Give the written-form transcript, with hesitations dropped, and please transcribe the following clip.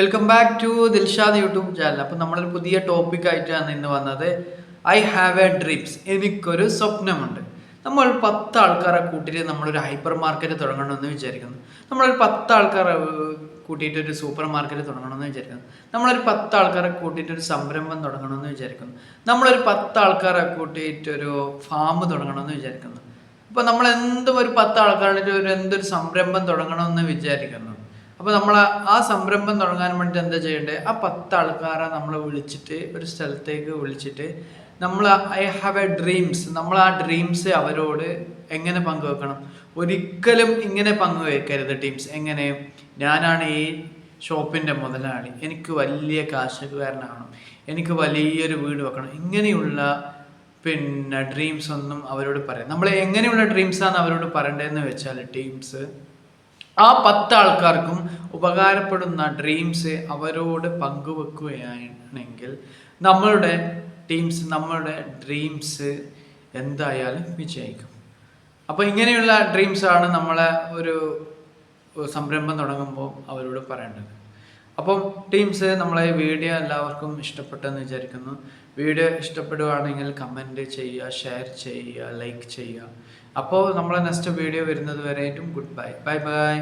Welcome back to Dilshad YouTube channel. അപ്പോൾ നമ്മളൊരു പുതിയ ടോപ്പിക്കായിട്ടാണ് ഇന്ന് വന്നത്. I have a dreams. എനിക്കൊരു സ്വപ്നമുണ്ട്. നമ്മൾ 10 ആൾക്കാരെ കൂട്ടിയിട്ട് നമ്മളൊരു ഹൈപ്പർ മാർക്കറ്റ് തുടങ്ങണമെന്ന് വിചാരിക്കുന്നു. നമ്മളൊരു 10 ആൾക്കാരെ കൂട്ടിയിട്ട് ഒരു സൂപ്പർ മാർക്കറ്റ് തുടങ്ങണമെന്ന് വിചാരിക്കുന്നു. നമ്മളൊരു 10 ആൾക്കാരെ കൂട്ടിയിട്ട് ഒരു സംരംഭം തുടങ്ങണമെന്ന് വിചാരിക്കുന്നു. നമ്മളൊരു 10 ആൾക്കാരെ കൂട്ടിയിട്ടൊരു ഫാം തുടങ്ങണമെന്ന് വിചാരിക്കുന്നു. അപ്പോൾ നമ്മൾ എന്തും ഒരു 10 ആൾക്കാരുടെ എന്തൊരു സംരംഭം തുടങ്ങണമെന്ന് വിചാരിക്കുന്നു. അപ്പോൾ നമ്മൾ ആ സംരംഭം തുടങ്ങാൻ വേണ്ടി എന്താ ചെയ്യേണ്ടത്? ആ 10 ആൾക്കാരെ നമ്മൾ വിളിച്ചിട്ട് ഒരു സ്ഥലത്തേക്ക് വിളിച്ചിട്ട് നമ്മൾ ഐ ഹാവ് എ ഡ്രീംസ്, നമ്മൾ ആ ഡ്രീംസ് അവരോട് എങ്ങനെ പങ്കുവെക്കണം? ഒരിക്കലും ഇങ്ങനെ പങ്കുവെക്കരുത് ടീംസ്. എങ്ങനെ? ഞാനാണ് ഈ ഷോപ്പിൻ്റെ മുതലാളി, എനിക്ക് വലിയ കാശുകാരനാകണം, എനിക്ക് വലിയൊരു വീട് വെക്കണം, ഇങ്ങനെയുള്ള ഡ്രീംസ് ഒന്നും അവരോട് പറയാം. നമ്മൾ എങ്ങനെയുള്ള ഡ്രീംസാണ് അവരോട് പറയേണ്ടതെന്ന് വെച്ചാൽ ടീംസ്, ആ 10 ആൾക്കാർക്കും ഉപകാരപ്പെടുന്ന ഡ്രീംസ് അവരോട് പങ്കുവെക്കുകയാണെങ്കിൽ നമ്മളുടെ ഡ്രീംസ് എന്തായാലും വിജയിക്കും. അപ്പോൾ ഇങ്ങനെയുള്ള ഡ്രീംസാണ് നമ്മളെ ഒരു സംരംഭം തുടങ്ങുമ്പോൾ അവരോട് പറയേണ്ടത്. അപ്പം ടീംസ്, നമ്മളെ വീഡിയോ എല്ലാവർക്കും ഇഷ്ടപ്പെട്ടെന്ന് വിചാരിക്കുന്നു. വീഡിയോ ഇഷ്ടപ്പെടുകയാണെങ്കിൽ കമൻറ്റ് ചെയ്യുക, ഷെയർ ചെയ്യുക, ലൈക്ക് ചെയ്യുക. അപ്പോൾ നമ്മളെ നെക്സ്റ്റ് വീഡിയോ വരുന്നത് വരെയായിട്ടും ഗുഡ് ബൈ. Bye bye.